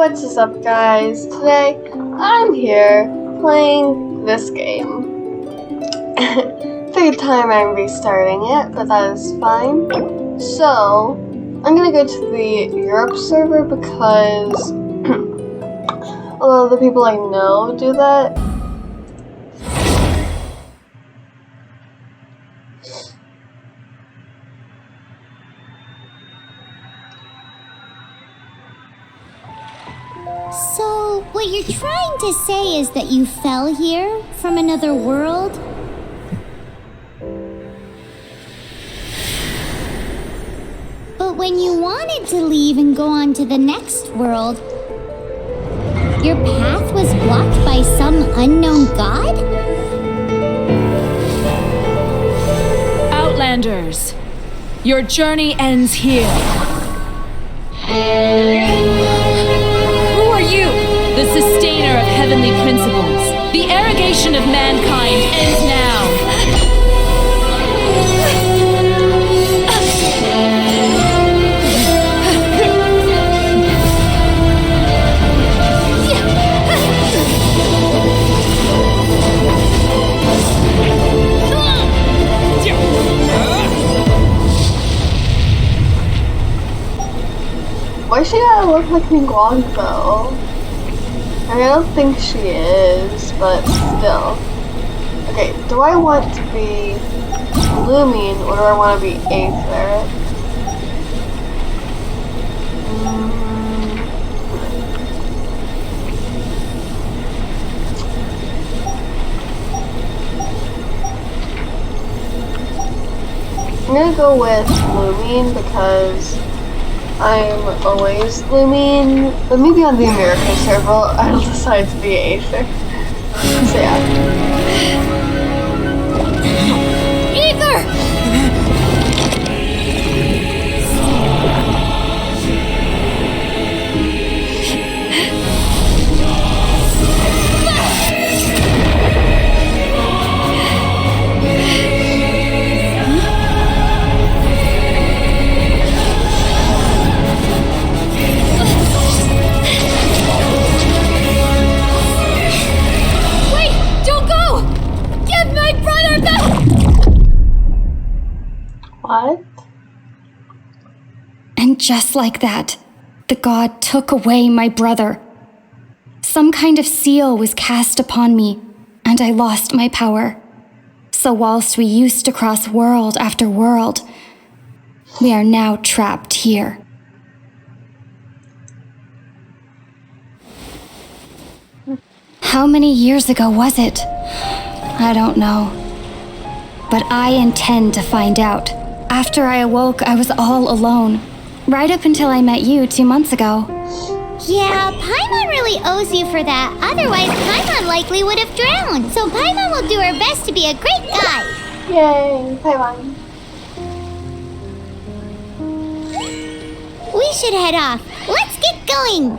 What's up, guys? Today I'm here playing this game. Third time I'm restarting it, but that is fine. So I'm gonna go to the Europe server because a lot of the people I know do that. So, what you're trying to say is that you fell here from another world? But when you wanted to leave and go on to the next world, your path was blocked by some unknown god? Outlanders, your journey ends here. Who are you? The sustainer of heavenly principles. The arrogation of mankind ends now. Why she gotta look like Guang though? I don't think she is, but still. Okay, do I want to be Lumion or do I want to be Aether? I'm gonna go with Lumion because I'm always Lumion, but maybe on the American server I'll decide to be Aether. So yeah. Aether! What? And just like that, the god took away my brother. Some kind of seal was cast upon me, and I lost my power. So whilst we used to cross world after world, we are now trapped here. How many years ago was it? I don't know. But I intend to find out. After I awoke, I was all alone. Right up until I met you 2 months ago. Yeah, Paimon really owes you for that. Otherwise, Paimon likely would have drowned. So Paimon will do her best to be a great guide. Yay, Paimon. We should head off. Let's get going.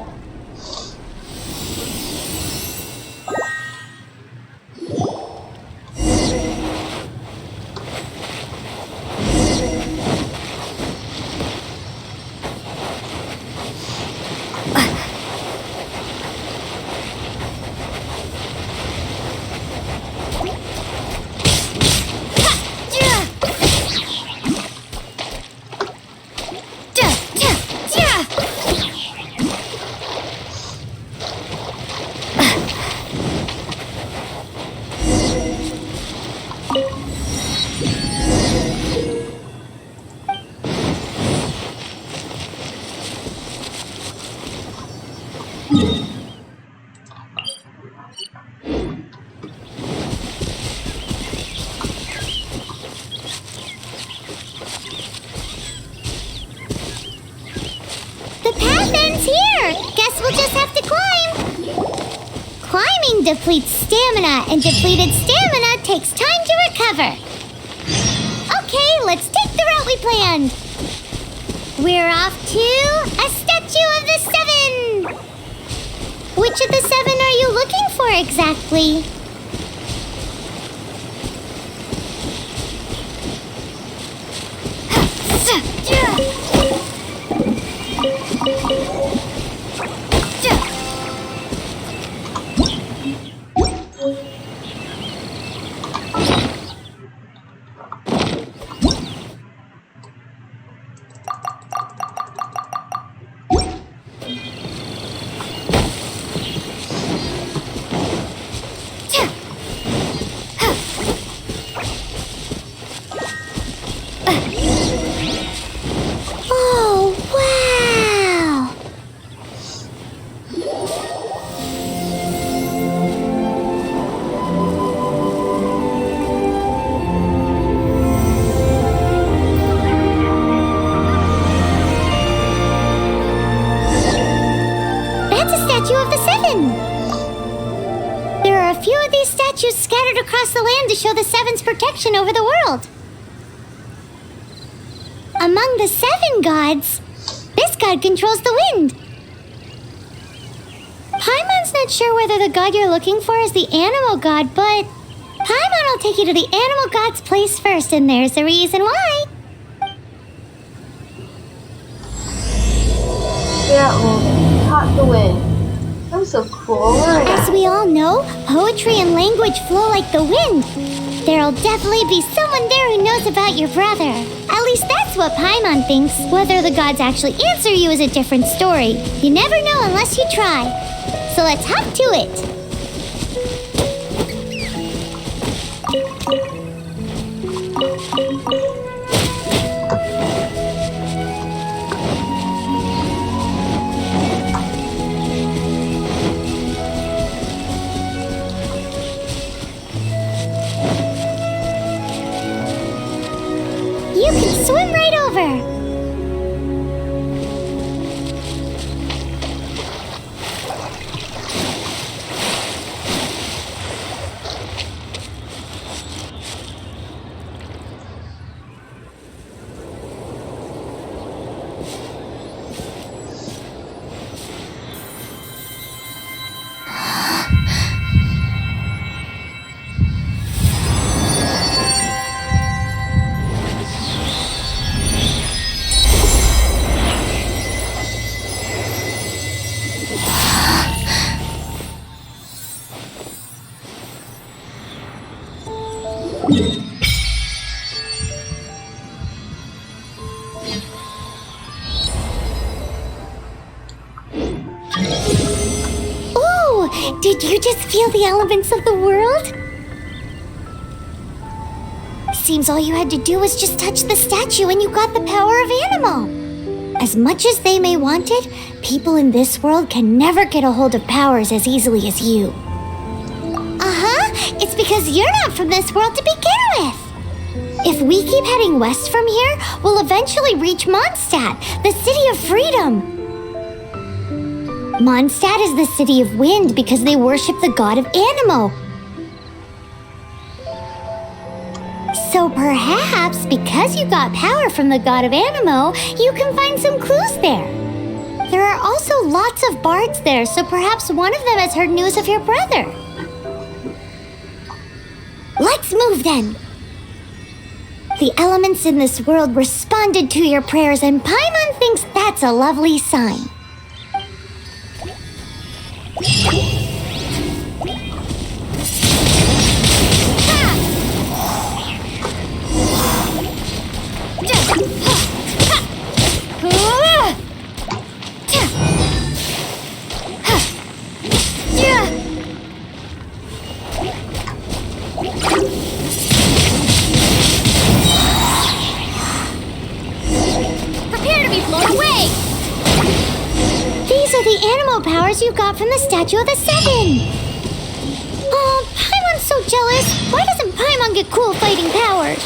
The path ends here. Guess we'll just have to climb. Climbing depletes stamina, and depleted stamina takes time to recover. Okay, let's take the route we planned. We're off to a statue of the seven. Which of the seven are you looking for exactly? statue of the Seven. There are a few of these statues scattered across the land to show the Seven's protection over the world. Among the 7 gods, this god controls the wind. Paimon's not sure whether the god you're looking for is the animal god, but Paimon will take you to the animal god's place first, and there's the reason why. Yeah, well, caught the wind. That was so cool. As we all know, poetry and language flow like the wind. There'll definitely be someone there who knows about your brother. At least that's what Paimon thinks. Whether the gods actually answer you is a different story. You never know unless you try. So let's hop to it. You can swim right over. Ooh, did you just feel the elements of the world? Seems all you had to do was just touch the statue and you got the power of Animo. As much as they may want it, people in this world can never get a hold of powers as easily as you. It's because you're not from this world to begin with. If we keep heading west from here, we'll eventually reach Mondstadt, the city of freedom. Mondstadt is the city of wind because they worship the god of Animo. So perhaps, because you got power from the god of Animo, you can find some clues there. There are also lots of bards there, so perhaps one of them has heard news of your brother. Let's move then. The elements in this world responded to your prayers, and Paimon thinks that's a lovely sign. Powers you got from the statue of the Seven. Oh, Paimon's so jealous. Why doesn't Paimon get cool fighting powers?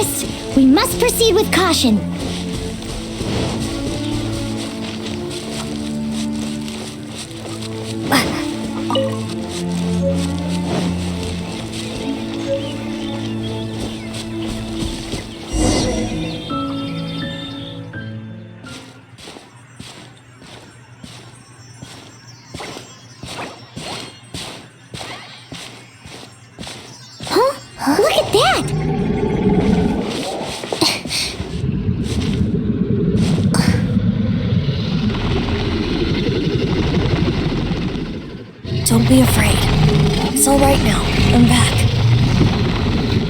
this, we must proceed with caution. Huh? Look at that! Don't be afraid. It's all right now. I'm back.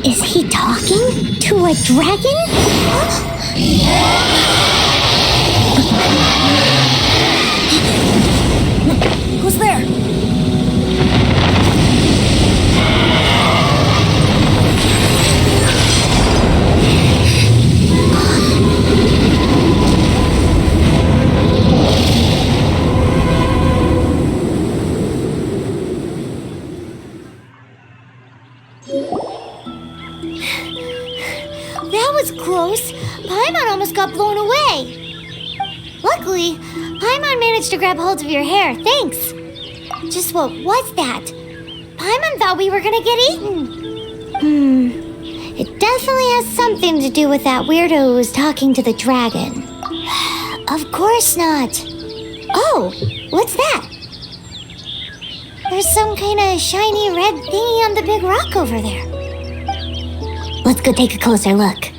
Is he talking to a dragon? Who's there? That was close. Paimon almost got blown away. Luckily, Paimon managed to grab hold of your hair. Thanks. Just what was that? Paimon thought we were gonna get eaten. It definitely has something to do with that weirdo who was talking to the dragon. Of course not. Oh, what's that? There's some kind of shiny red thingy on the big rock over there. Let's go take a closer look.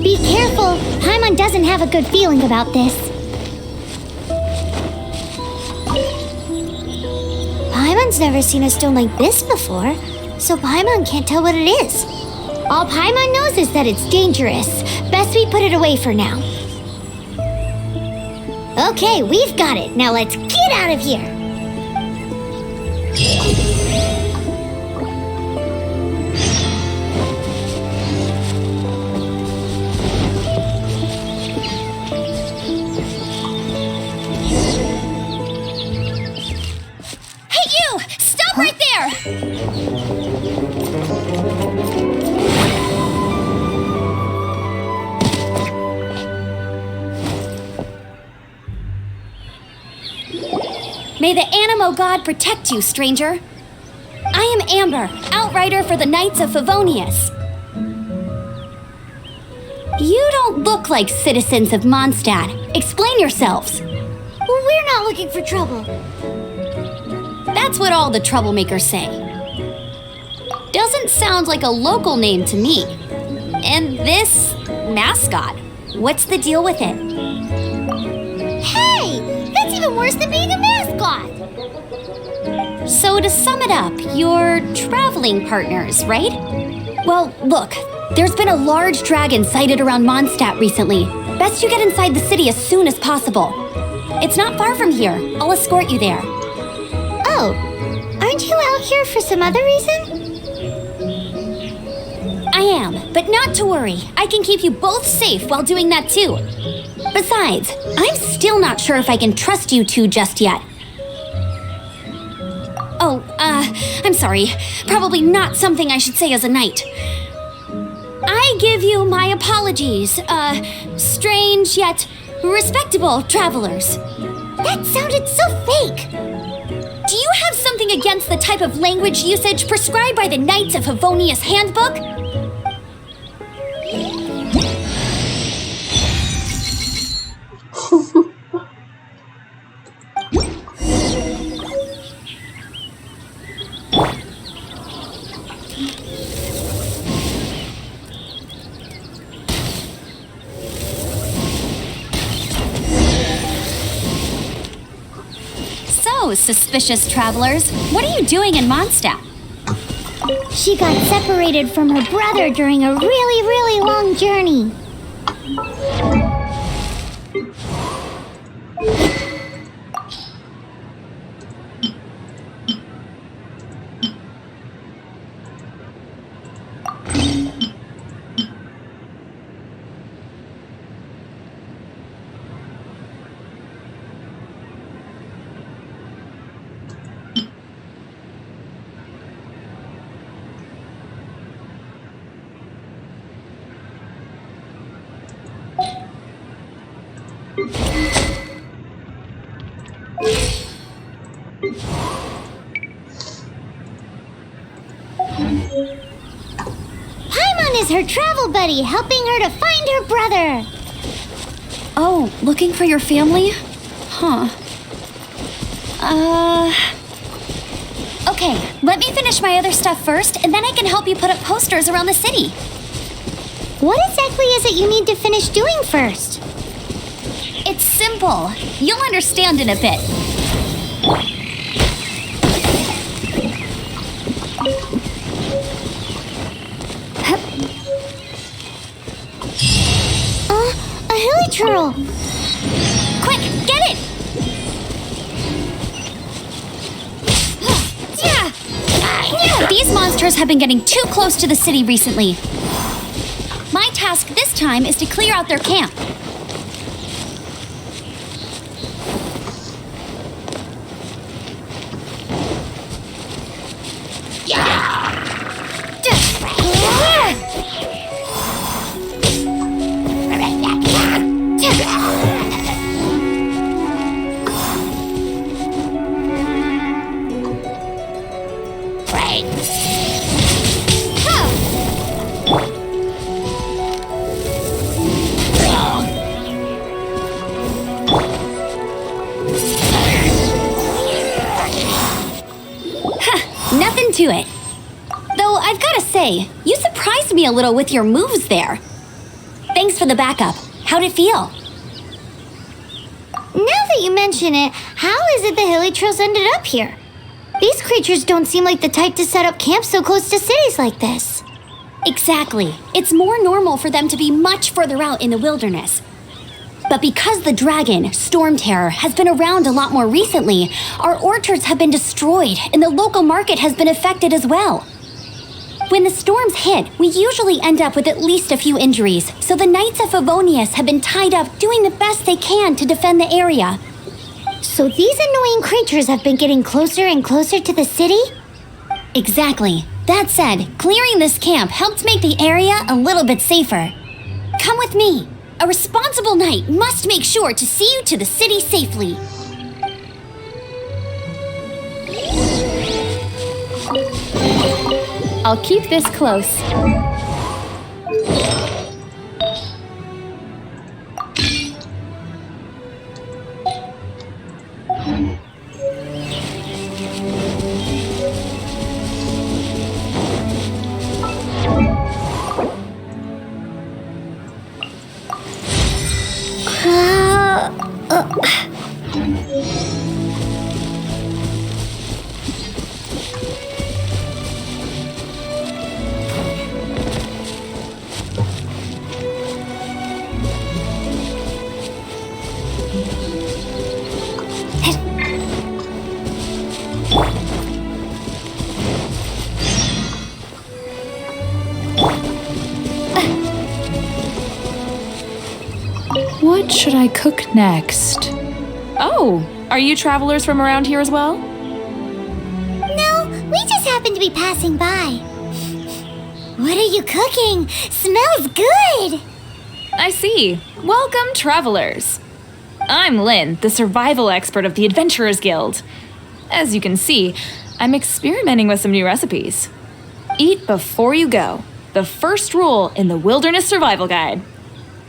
Be careful! Paimon doesn't have a good feeling about this. Paimon's never seen a stone like this before, so Paimon can't tell what it is. All Paimon knows is that it's dangerous. Best we put it away for now. Okay, we've got it. Now let's get out of here! Right there! May the Animo God protect you, stranger. I am Amber, outrider for the Knights of Favonius. You don't look like citizens of Mondstadt. Explain yourselves. Well, we're not looking for trouble. That's what all the troublemakers say. Doesn't sound like a local name to me. And this mascot, what's the deal with it? Hey! That's even worse than being a mascot! So to sum it up, you're traveling partners, right? Well, look, there's been a large dragon sighted around Mondstadt recently. Best you get inside the city as soon as possible. It's not far from here. I'll escort you there. Oh, aren't you out here for some other reason? I am, but not to worry. I can keep you both safe while doing that too. Besides, I'm still not sure if I can trust you two just yet. Oh, I'm sorry. Probably not something I should say as a knight. I give you my apologies, strange yet respectable travelers. That sounded so fake! Do you have something against the type of language usage prescribed by the Knights of Favonius Handbook? So, suspicious travelers, what are you doing in Mondstadt? She got separated from her brother during a really, really long journey. Paimon is her travel buddy, helping her to find her brother. Oh, looking for your family? Huh. Okay, let me finish my other stuff first, and then I can help you put up posters around the city. What exactly is it you need to finish doing first? It's simple. You'll understand in a bit. A hilichurl. Quick, get it! These monsters have been getting too close to the city recently. My task this time is to clear out their camp. Nothing to it. Though I've gotta say, you surprised me a little with your moves there. Thanks for the backup. How'd it feel? Now that you mention it, how is it the hilichurls ended up here? These creatures don't seem like the type to set up camp so close to cities like this. Exactly. It's more normal for them to be much further out in the wilderness. But because the dragon, Storm Terror, has been around a lot more recently, our orchards have been destroyed and the local market has been affected as well. When the storms hit, we usually end up with at least a few injuries, so the Knights of Favonius have been tied up doing the best they can to defend the area. So these annoying creatures have been getting closer and closer to the city? Exactly. That said, clearing this camp helped make the area a little bit safer. Come with me. A responsible knight must make sure to see you to the city safely. I'll keep this close. What should I cook next? Oh, are you travelers from around here as well? No, we just happened to be passing by. What are you cooking? Smells good! I see. Welcome, travelers. I'm Lynn, the survival expert of the Adventurers Guild. As you can see, I'm experimenting with some new recipes. Eat before you go. The first rule in the Wilderness Survival Guide.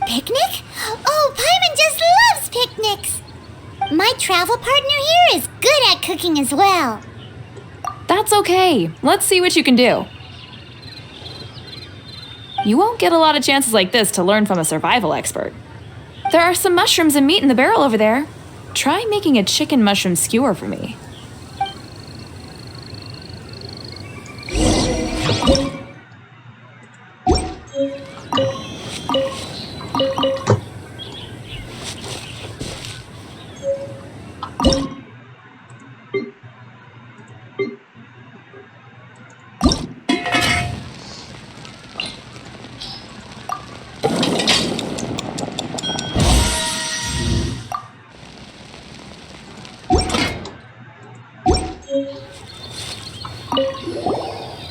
Picnic? Oh, Paimon just loves picnics! My travel partner here is good at cooking as well. That's okay. Let's see what you can do. You won't get a lot of chances like this to learn from a survival expert. There are some mushrooms and meat in the barrel over there. Try making a chicken mushroom skewer for me.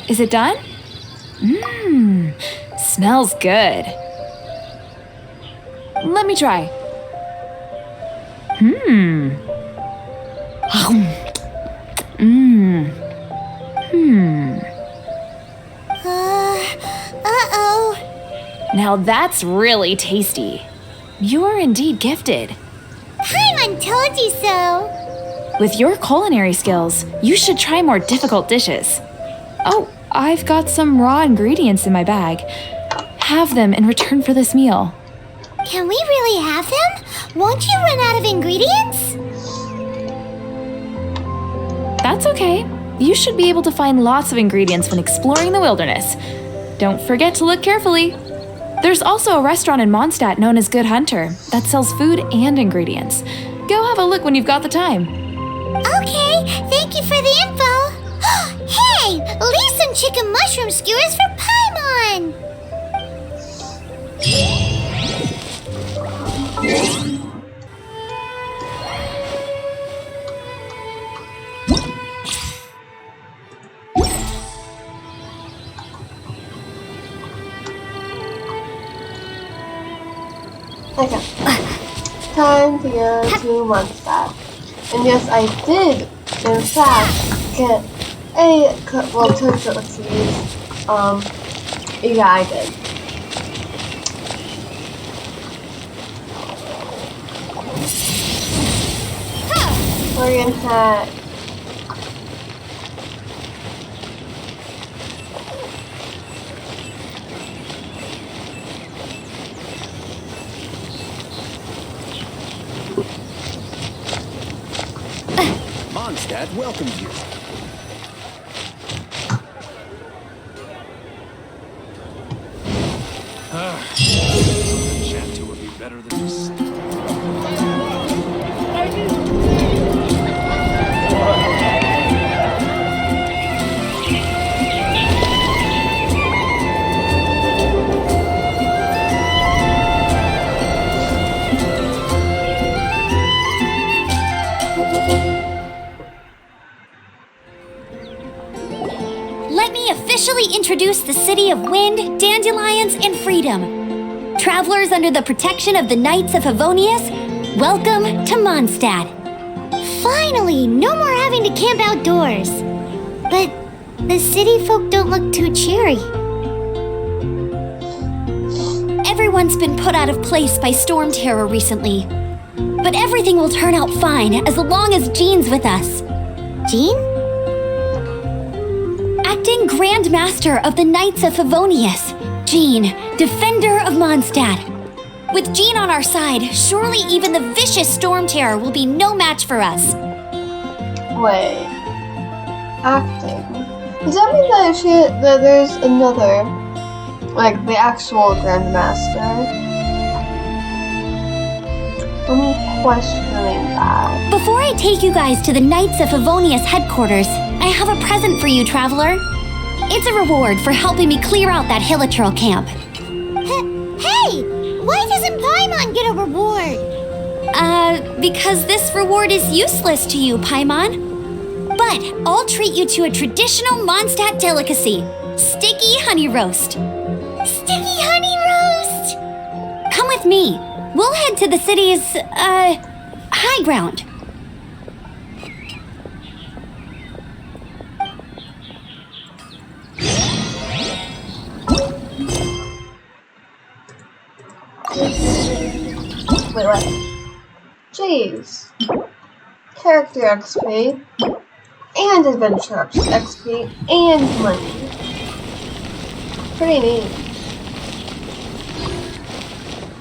Is it done? Smells good. Let me try. Uh-oh. Now that's really tasty. You're indeed gifted. Paimon told you so. With your culinary skills, you should try more difficult dishes. Oh, I've got some raw ingredients in my bag. Have them in return for this meal. Can we really have them? Won't you run out of ingredients? That's okay. You should be able to find lots of ingredients when exploring the wilderness. Don't forget to look carefully. There's also a restaurant in Mondstadt known as Good Hunter that sells food and ingredients. Go have a look when you've got the time. Okay, thank you for the info. Hey, leave some chicken mushroom skewers for Paimon. Okay. Time to go to Mondstadt. And yes, I did, in fact, get two cookies. Yeah, I did. Oregon hat. Mondstadt welcomes you. Chat to would be better than just. Let me officially introduce the city of wind, dandelions, and freedom. Travelers under the protection of the Knights of Favonius, welcome to Mondstadt. Finally, no more having to camp outdoors. But the city folk don't look too cheery. Everyone's been put out of place by storm terror recently. But everything will turn out fine as long as Jean's with us. Jean? Acting Grand Master of the Knights of Favonius, Jean, Defender of Mondstadt. With Jean on our side, surely even the vicious storm terror will be no match for us. Wait. Acting. Does that mean that there's another, like the actual Grandmaster? I'm questioning that. Before I take you guys to the Knights of Favonius headquarters, I have a present for you, traveler. It's a reward for helping me clear out that Hilitril camp. Hey! Why doesn't Paimon get a reward? Because this reward is useless to you, Paimon. But I'll treat you to a traditional Mondstadt delicacy, sticky honey roast. Sticky honey roast! Come with me. We'll head to the city's, high ground. Wait, what? Jeez. Character XP, and Adventure XP, and money. Pretty neat.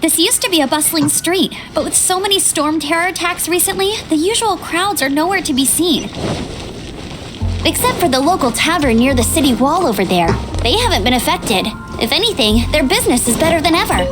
This used to be a bustling street, but with so many storm terror attacks recently, the usual crowds are nowhere to be seen. Except for the local tavern near the city wall over there. They haven't been affected. If anything, their business is better than ever.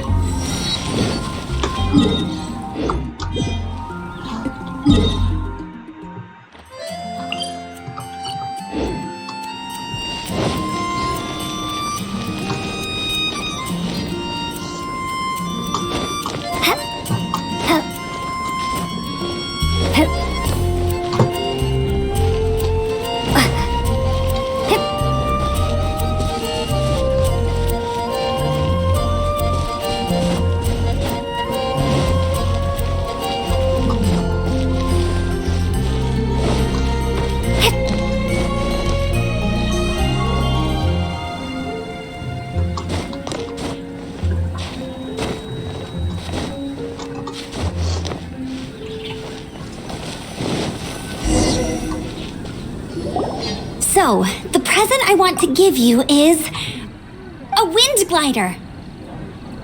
So, the present I want to give you is a wind glider.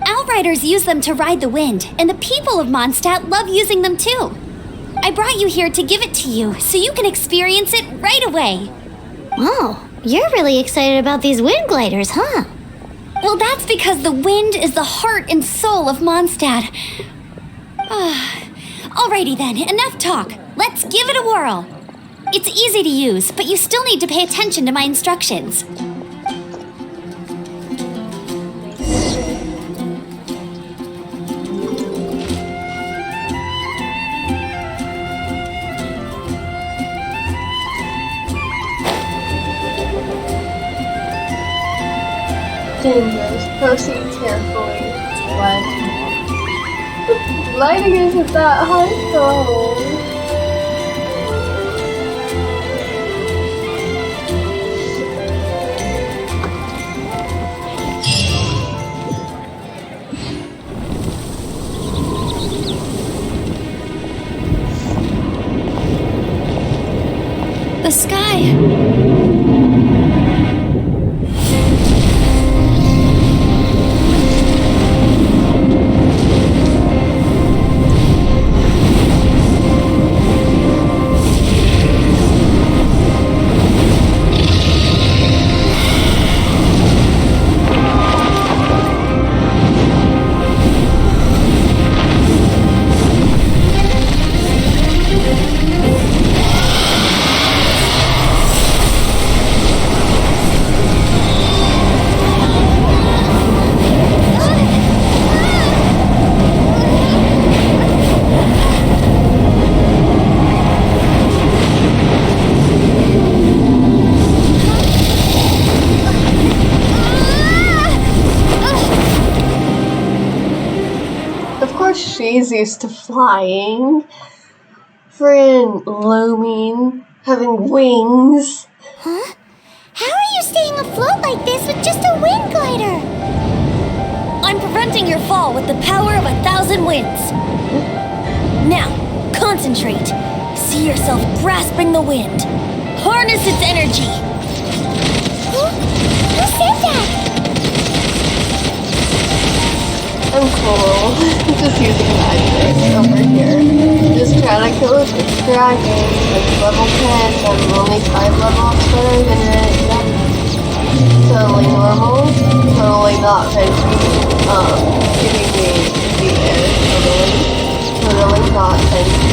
Outriders use them to ride the wind, and the people of Mondstadt love using them too. I brought you here to give it to you so you can experience it right away. Oh, you're really excited about these wind gliders, huh? Well, that's because the wind is the heart and soul of Mondstadt. Alrighty then, enough talk. Let's give it a whirl. It's easy to use, but you still need to pay attention to my instructions. Dangers. Proceed carefully. What? Lighting isn't that hard though. The sky. She's used to flying. Friend Lumine having wings. Huh? How are you staying afloat like this with just a wind glider? I'm preventing your fall with the power of 1,000 winds. Now, concentrate. See yourself grasping the wind. Harness its energy. Huh? Who said that? I'm cool. Just using magic over here. Just trying to kill this dragon. It's level 10. I'm only 5 levels better than it. Yep. Totally normal. Totally not fancy. Giving me the air. Totally not fancy.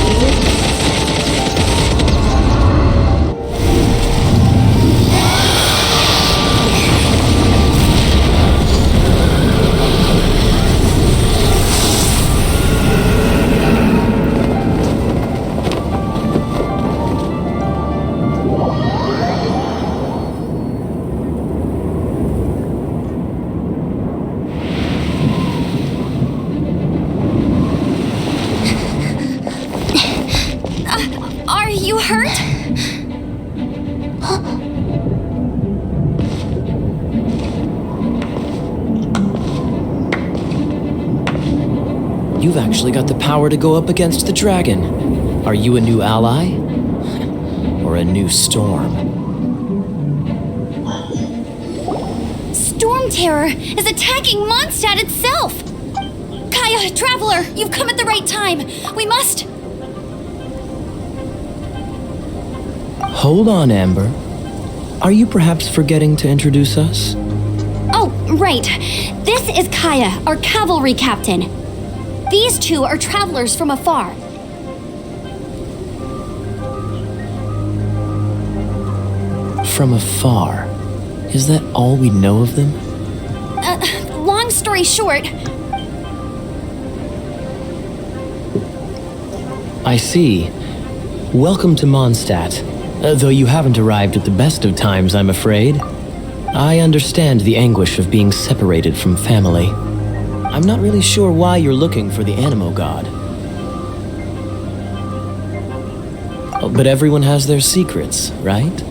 Are you hurt? You've actually got the power to go up against the dragon. Are you a new ally? Or a new storm? Storm Terror is attacking Mondstadt itself! Kaya, Traveler, you've come at the right time. We must... Hold on, Amber. Are you perhaps forgetting to introduce us? Oh, right. This is Kaya, our cavalry captain. These two are travelers from afar. From afar? Is that all we know of them? Long story short... I see. Welcome to Mondstadt. Though you haven't arrived at the best of times, I'm afraid. I understand the anguish of being separated from family. I'm not really sure why you're looking for the Animo God. But everyone has their secrets, right?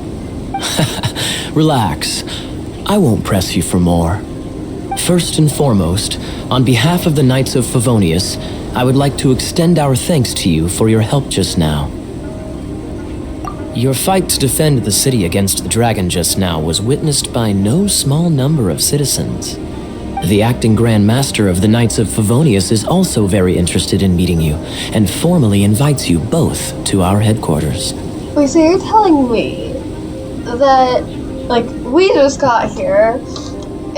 Relax. I won't press you for more. First and foremost, on behalf of the Knights of Favonius, I would like to extend our thanks to you for your help just now. Your fight to defend the city against the dragon just now was witnessed by no small number of citizens. The acting Grand Master of the Knights of Favonius is also very interested in meeting you, and formally invites you both to our headquarters. Wait, so you're telling me that, like, we just got here,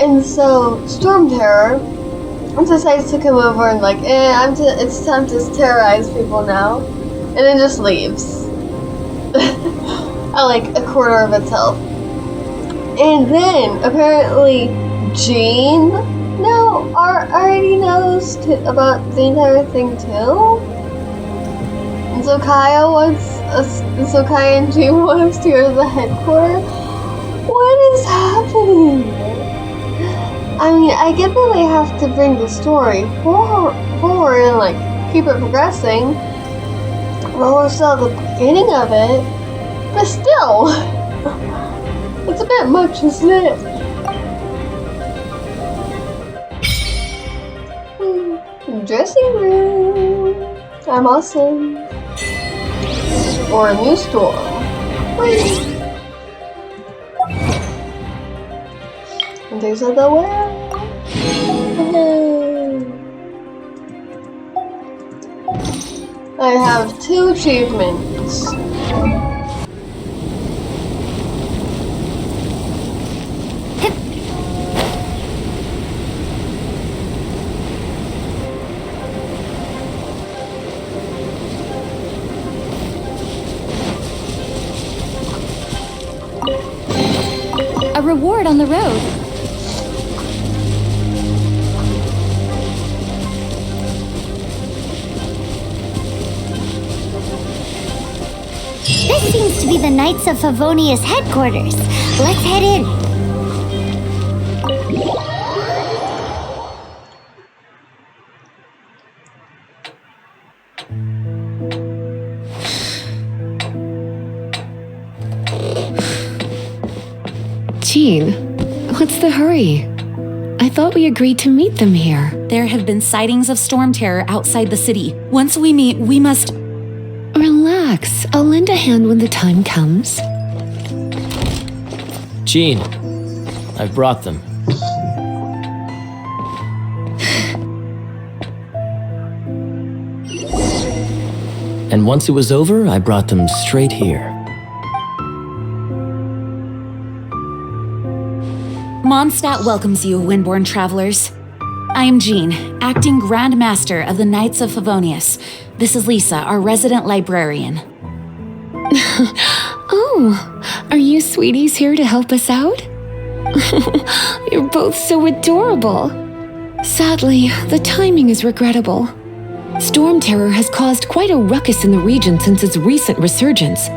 and so Storm Terror decides to come over and like, it's time to terrorize people now, and then just leaves at like a quarter of itself. And then apparently Jean already knows about the entire thing too. And so Kaya and Jean wants to go to the headquarters. What is happening? I mean, I get that they have to bring the story forward and like keep it progressing. Well, we're still at the beginning of it, but still, it's a bit much, isn't it? Dressing room. I'm awesome. Or a new storm. Wait. And there's a well. Hello. I have 2 achievements. A reward on the road. This seems to be the Knights of Favonius headquarters. Let's head in. Jean, what's the hurry? I thought we agreed to meet them here. There have been sightings of storm terror outside the city. Once we meet, we must... Relax. I'll lend a hand when the time comes. Jean, I've brought them. And once it was over, I brought them straight here. Mondstadt welcomes you, Windborn travelers. I am Jean, acting Grand Master of the Knights of Favonius. This is Lisa, our resident librarian. Oh, are you sweeties here to help us out? You're both so adorable. Sadly, the timing is regrettable. Storm Terror has caused quite a ruckus in the region since its recent resurgence.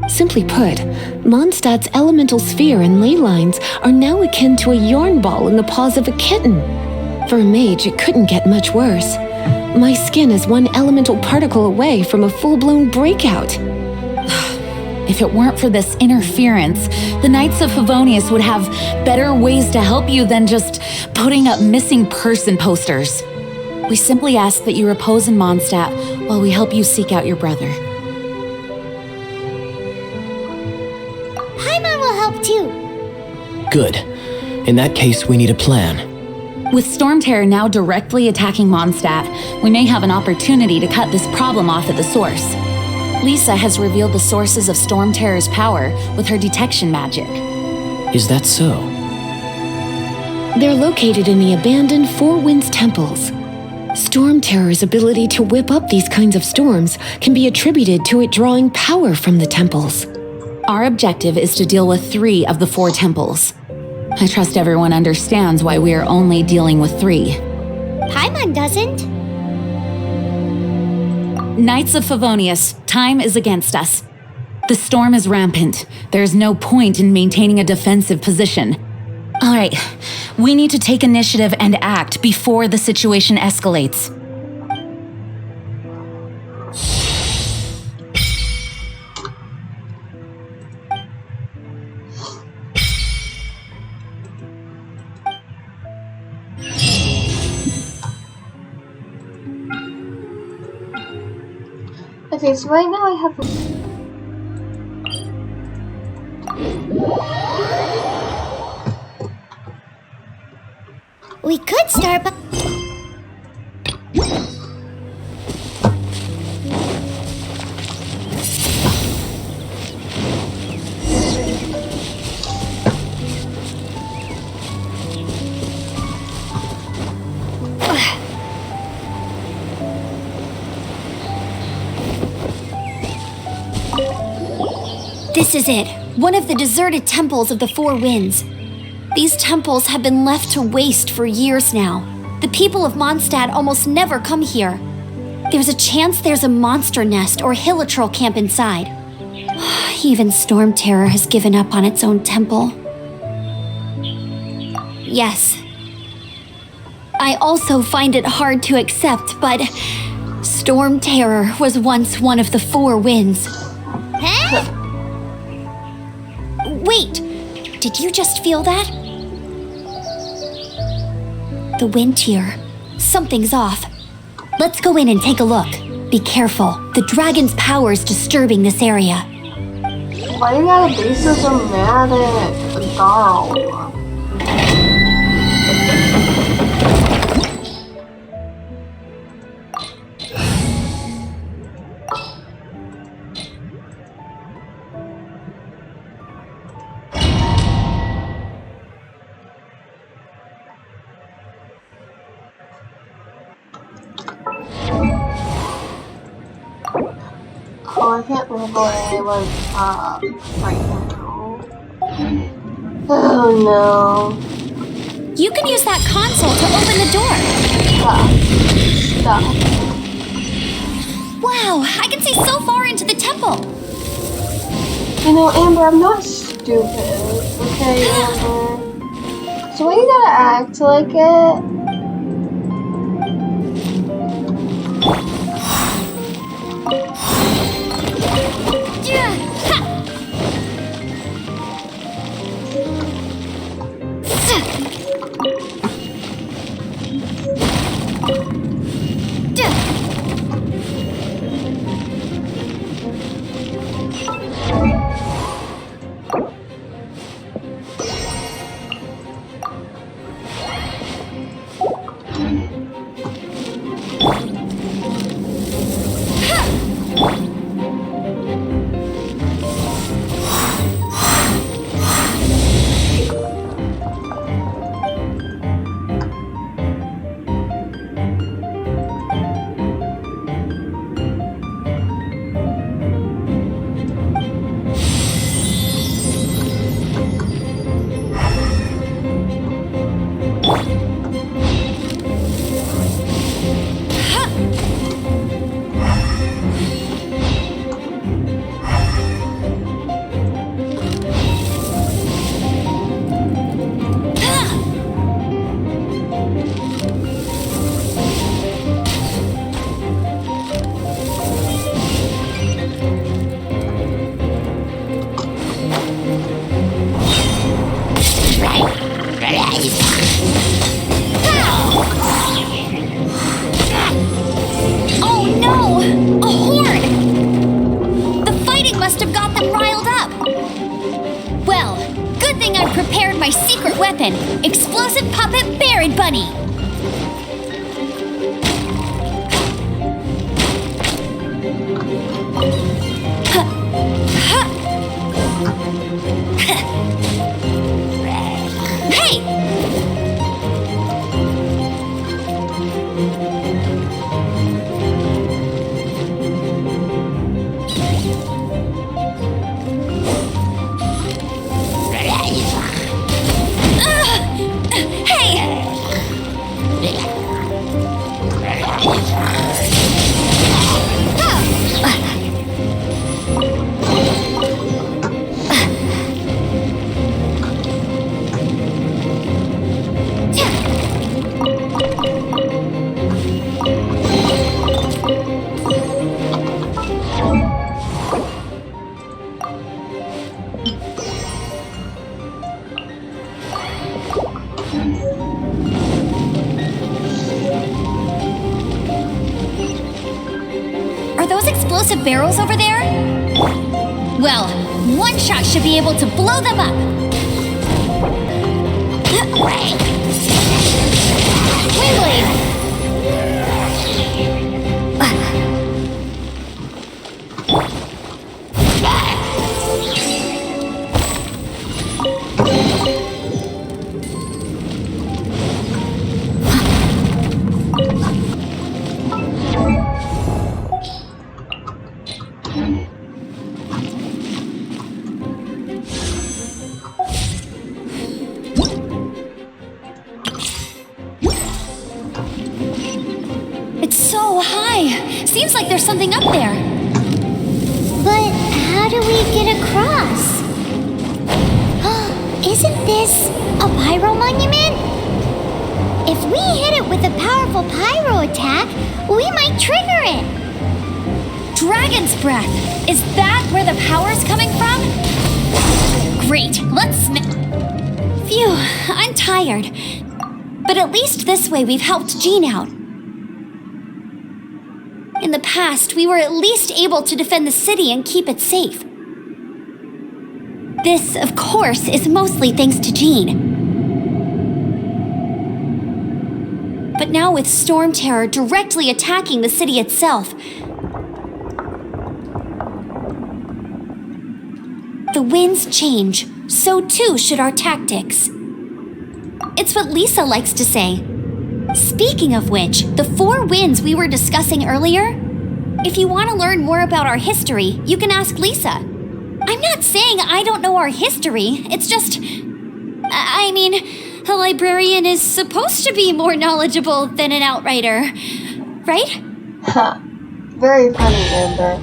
Simply put, Mondstadt's elemental sphere and ley lines are now akin to a yarn ball in the paws of a kitten. For a mage, it couldn't get much worse. My skin is one elemental particle away from a full-blown breakout. If it weren't for this interference, the Knights of Favonius would have better ways to help you than just putting up missing person posters. We simply ask that you repose in Mondstadt while we help you seek out your brother. Paimon will help too. Good. In that case, we need a plan. With Storm Terror now directly attacking Mondstadt, we may have an opportunity to cut this problem off at the source. Lisa has revealed the sources of Storm Terror's power with her detection magic. Is that so? They're located in the abandoned Four Winds temples. Storm Terror's ability to whip up these kinds of storms can be attributed to it drawing power from the temples. Our objective is to deal with 3 of the 4 temples. I trust everyone understands why we are only dealing with 3. Paimon doesn't. Knights of Favonius, time is against us. The storm is rampant. There is no point in maintaining a defensive position. All right, we need to take initiative and act before the situation escalates. Okay, so right now I have We could start by... This is it, one of the deserted temples of the Four Winds. These temples have been left to waste for years now. The people of Mondstadt almost never come here. There's a chance there's a monster nest or hilitrol camp inside. Even Storm Terror has given up on its own temple. Yes. I also find it hard to accept, but Storm Terror was once one of the Four Winds. Huh? Wait, did you just feel that? The wind here. Something's off. Let's go in and take a look. Be careful. The dragon's power is disturbing this area. Why you gotta be so dramatic, girl? Oh, I can't move away like right now. Oh no. You can use that console to open the door. Stop. Wow, I can see so far into the temple. You know, Amber, I'm not stupid. Okay, Amber. So why you gotta act like it? My secret weapon, explosive puppet Baron Bunny. Hey! Are those explosive barrels over there? Well, one shot should be able to blow them up. Wayblade! It's so high. Seems like there's something up there. But how do we get across? Isn't this a pyro monument? If we hit it with a powerful pyro attack, we might trigger it. Dragon's breath! Is that where the power's coming from? Great, Phew, I'm tired. But at least this way we've helped Jean out. In the past, we were at least able to defend the city and keep it safe. This, of course, is mostly thanks to Jean. But now with Storm Terror directly attacking the city itself, the winds change, so too should our tactics. It's what Lisa likes to say. Speaking of which, the 4 winds we were discussing earlier, if you want to learn more about our history, you can ask Lisa. I'm not saying I don't know our history, it's just... I mean, a librarian is supposed to be more knowledgeable than an outrider, right? Ha. Very funny, Amber.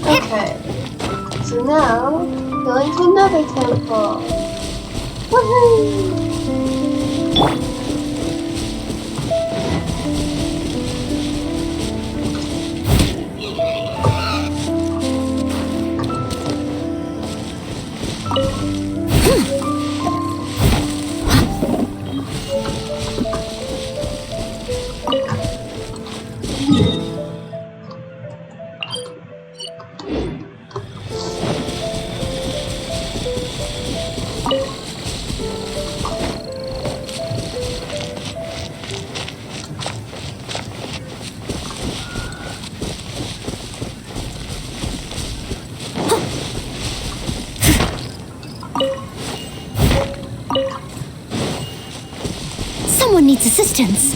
Okay, so now, going to another temple. Woohoo! Someone needs assistance.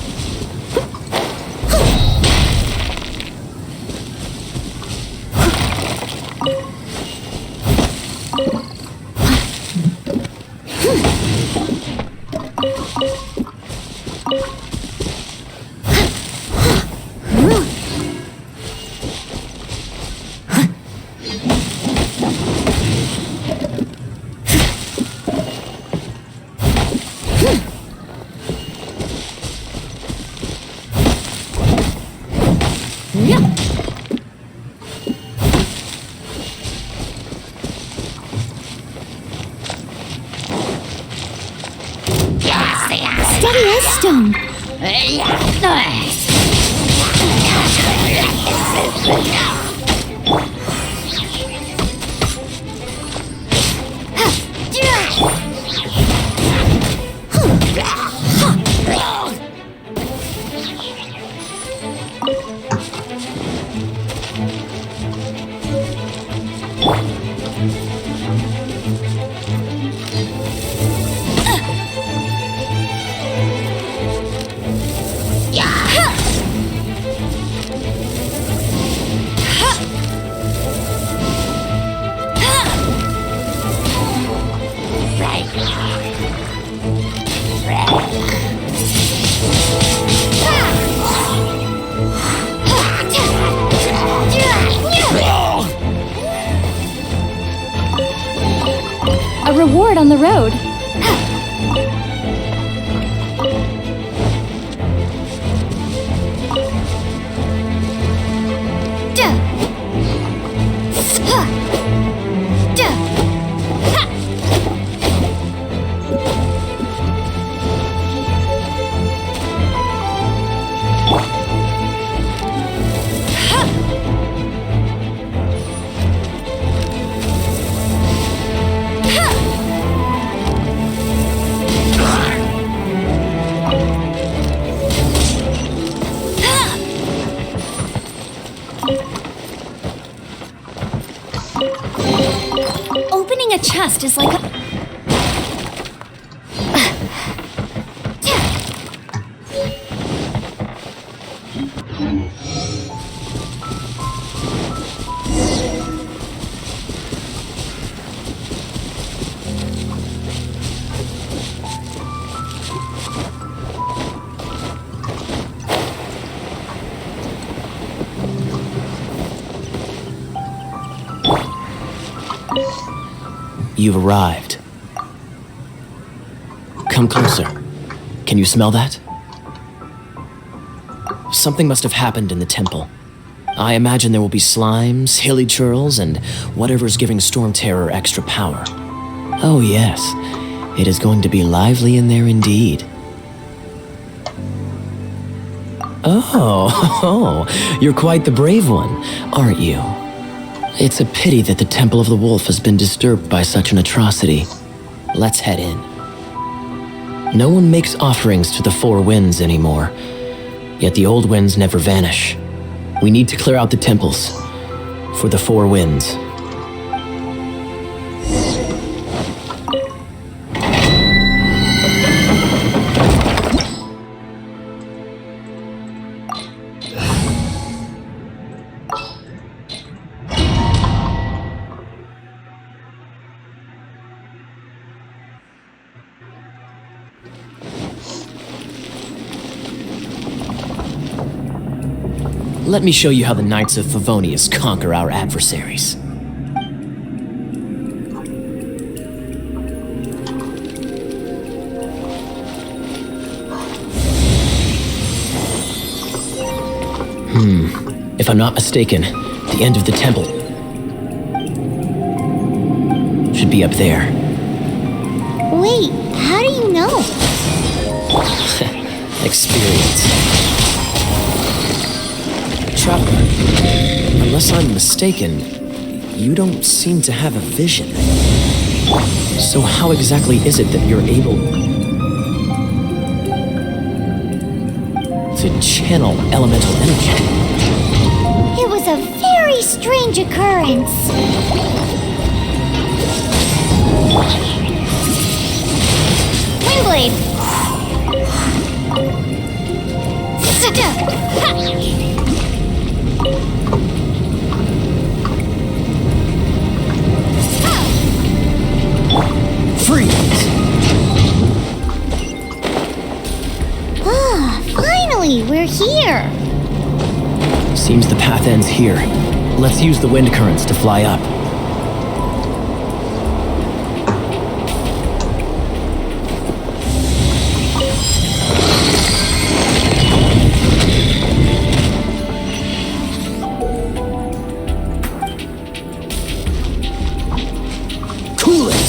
Steady as stone. A reward on the road. past is like a... You've arrived. Come closer. Can you smell that? Something must have happened in the temple. I imagine there will be slimes, hilly churls, and whatever's giving Storm Terror extra power. Oh yes, it is going to be lively in there indeed. Oh, you're quite the brave one, aren't you? It's a pity that the Temple of the Wolf has been disturbed by such an atrocity. Let's head in. No one makes offerings to the Four Winds anymore, yet the old winds never vanish. We need to clear out the temples for the Four Winds. Let me show you how the Knights of Favonius conquer our adversaries. If I'm not mistaken, the end of the temple should be up there. Wait, how do you know? Experience. Traveler, unless I'm mistaken, you don't seem to have a vision. So how exactly is it that you're able to channel elemental energy? It was a very strange occurrence. Windblade! Freeze! Ah, finally, we're here. Seems the path ends here. Let's use the wind currents to fly up. Cool it!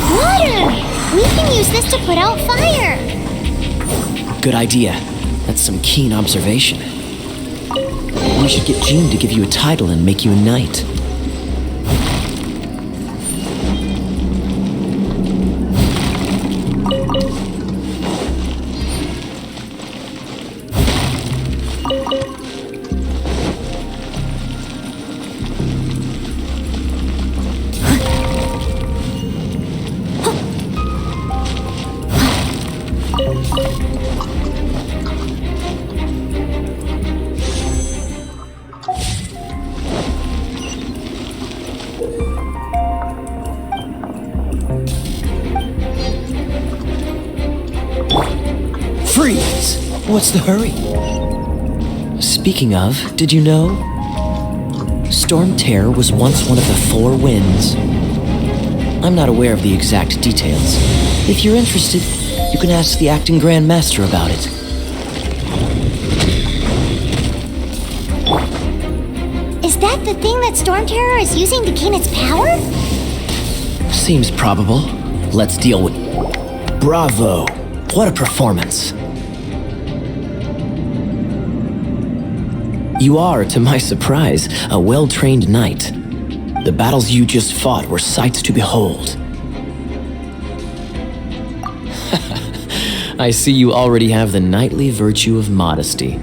Water! We can use this to put out fire. Good idea. That's some keen observation. We should get Jean to give you a title and make you a knight. Freeze! What's the hurry? Speaking of, did you know? Storm Terror was once one of the Four Winds. I'm not aware of the exact details. If you're interested, you can ask the acting Grand Master about it. Is that the thing that Storm Terror is using to gain its power? Seems probable. Let's deal with... Bravo! What a performance! You are, to my surprise, a well-trained knight. The battles you just fought were sights to behold. I see you already have the knightly virtue of modesty.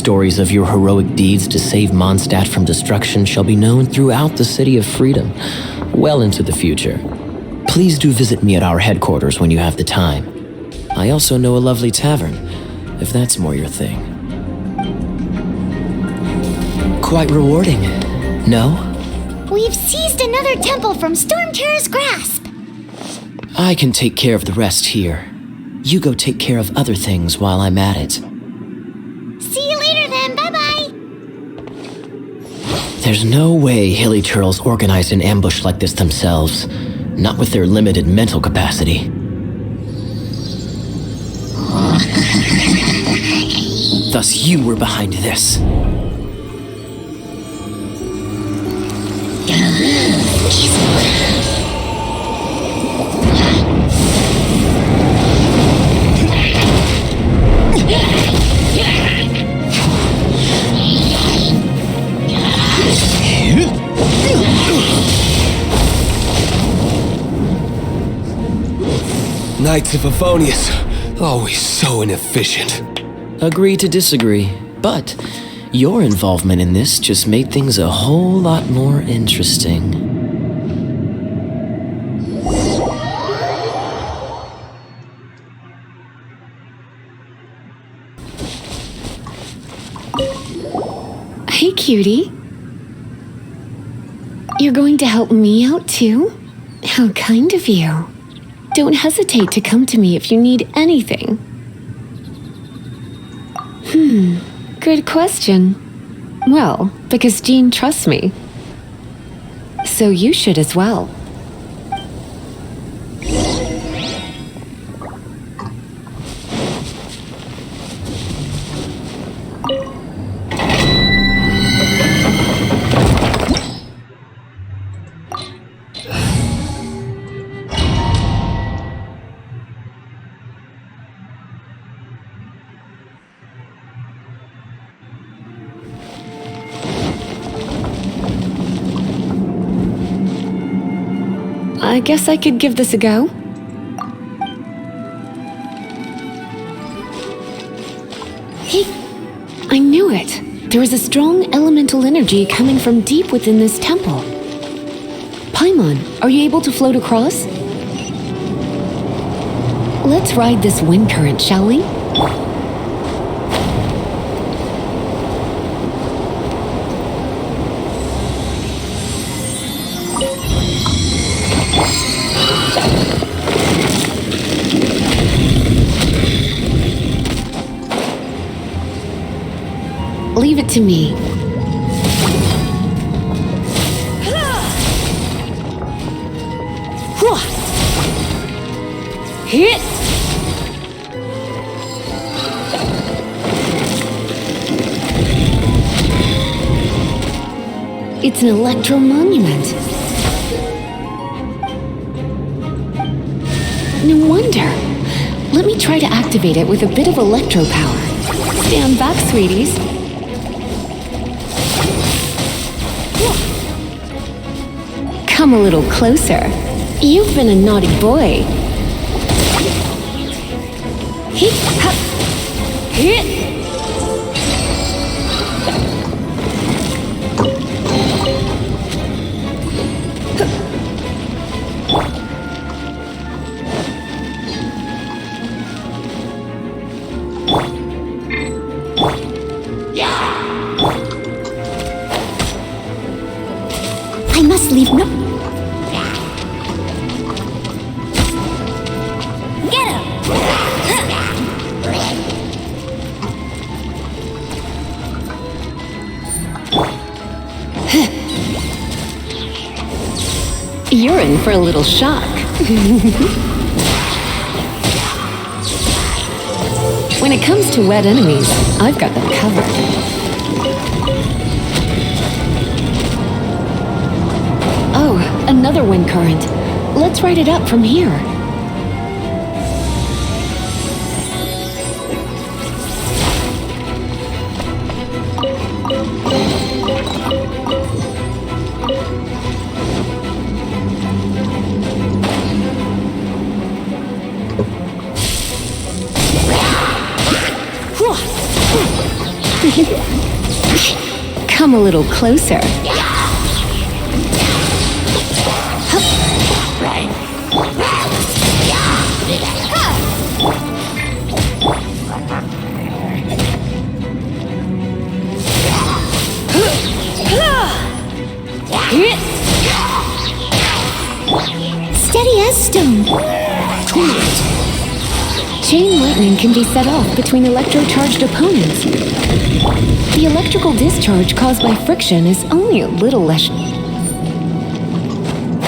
stories of your heroic deeds to save Mondstadt from destruction shall be known throughout the City of Freedom, well into the future. Please do visit me at our headquarters when you have the time. I also know a lovely tavern, if that's more your thing. Quite rewarding, no? We've seized another temple from Stormterror's grasp. I can take care of the rest here. You go take care of other things while I'm at it. See you later then, bye-bye. There's no way Hilly Turtles organized an ambush like this themselves, not with their limited mental capacity. Thus you were behind this. Knights of Favonius, always so inefficient. Agree to disagree, but your involvement in this just made things a whole lot more interesting. Hey, cutie. You're going to help me out too? How kind of you. Don't hesitate to come to me if you need anything. Good question. Well, because Jean trusts me. So you should as well. I guess I could give this a go. I knew it. There is a strong elemental energy coming from deep within this temple. Paimon, are you able to float across? Let's ride this wind current, shall we? Leave it to me. Hit! It's an electro monument. No wonder. Let me try to activate it with a bit of electro power. Stand back, sweeties. Come a little closer. You've been a naughty boy. Hit, hop, hit. I must leave no... Get him! You're in for a little shock. When it comes to wet enemies, I've got them covered. Oh, another wind current. Let's ride it up from here. Come a little closer. Steady as stone. Chain lightning can be set off between electrocharged opponents. The electrical discharge caused by friction is only a little less.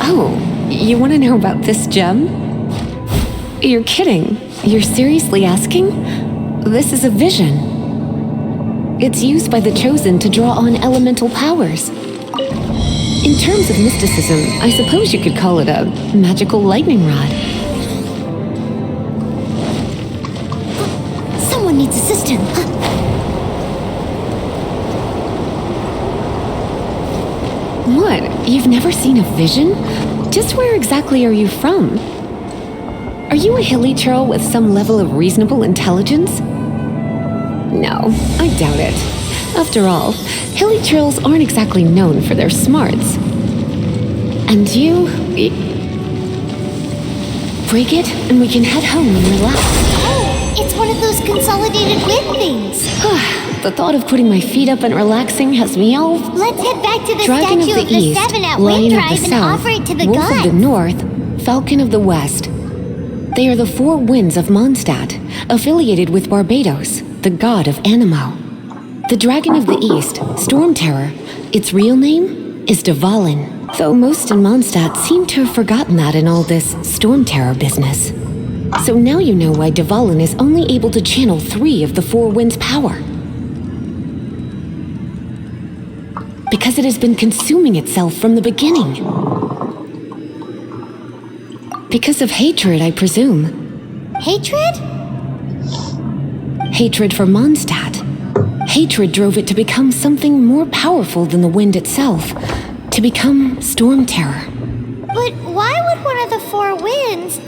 Oh, you want to know about this gem? You're kidding. You're seriously asking? This is a vision. It's used by the Chosen to draw on elemental powers. In terms of mysticism, I suppose you could call it a magical lightning rod. Someone needs assistance. What? You've never seen a vision? Just where exactly are you from? Are you a hilly churl with some level of reasonable intelligence? No, I doubt it. After all, hilly churls aren't exactly known for their smarts. And you... break it, and we can head home and relax. Oh, it's one of those consolidated wind things. The thought of putting my feet up and relaxing has me all... Let's head back to the Dragon statue of the East, Seven at Lion Wind of Drive the and South, offer it to the Wolf gods. of the North, Falcon of the West. They are the four winds of Mondstadt, affiliated with Barbados, the god of Anemo. The Dragon of the East, Storm Terror, its real name is Dvalin, though most in Mondstadt seem to have forgotten that in all this Storm Terror business. So now you know why Dvalin is only able to channel 3 of the four winds' power. Because it has been consuming itself from the beginning. Because of hatred, I presume. Hatred? Hatred for Mondstadt. Hatred drove it to become something more powerful than the wind itself, to become Storm Terror. But why would one of the four winds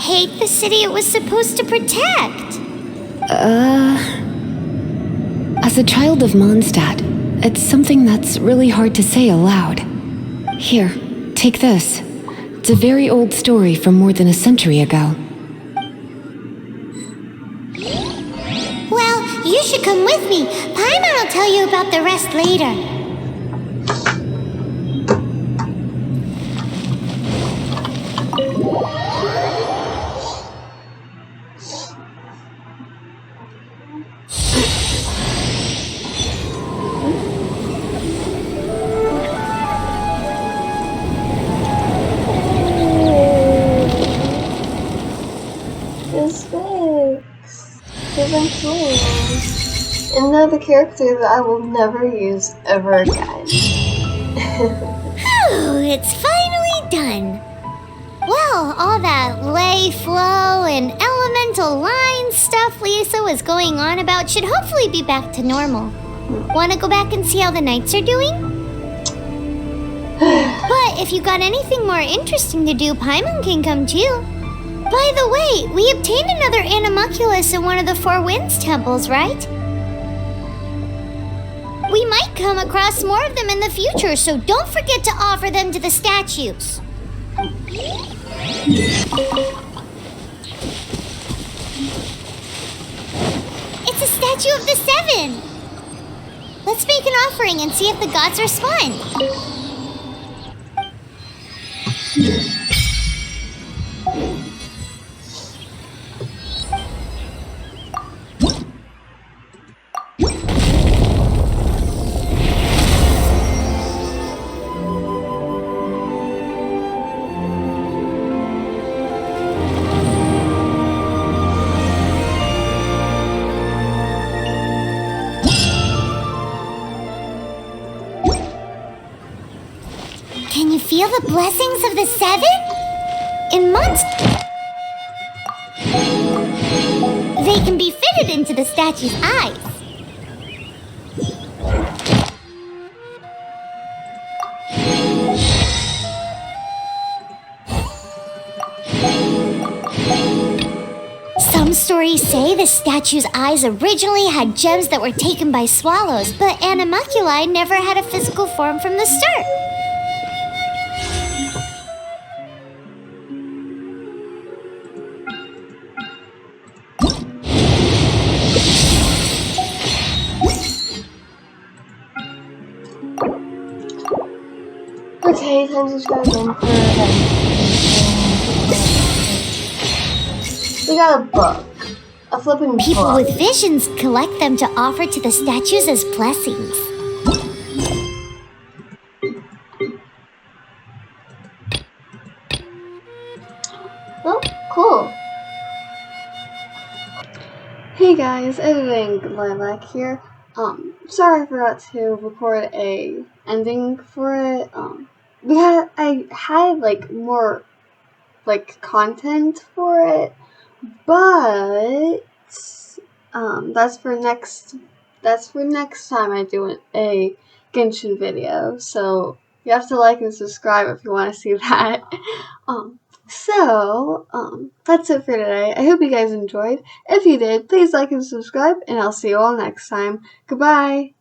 hate the city it was supposed to protect? As a child of Mondstadt, it's something that's really hard to say aloud. Here, take this. It's a very old story from more than a century ago. Well, you should come with me. Paimon will tell you about the rest later. Another character that I will never use ever again. Oh, it's finally done. Well, all that lay flow and elemental line stuff Lisa was going on about should hopefully be back to normal. Want to go back and see how the knights are doing? But if you got anything more interesting to do, Paimon can come too. By the way, we obtained another animalculus in one of the Four Winds temples, right? We might come across more of them in the future, so don't forget to offer them to the statues. It's a statue of the Seven! Let's make an offering and see if the gods respond. Can you feel the blessings of the Seven? In Mondstadt, they can be fitted into the statue's eyes. Some stories say the statue's eyes originally had gems that were taken by swallows, but animalculi never had a physical form from the start. Okay, time to try again for we got a book. A flipping People book. with visions collect them to offer to the statues as blessings. Oh, cool. Hey guys, editing Lilac here. Sorry I forgot to record a ending for it. I had like more like content for it, but that's for next time I do a Genshin video. So you have to like and subscribe if you want to see that. That's it for today. I hope you guys enjoyed. If you did, please like and subscribe, and I'll see you all next time. Goodbye!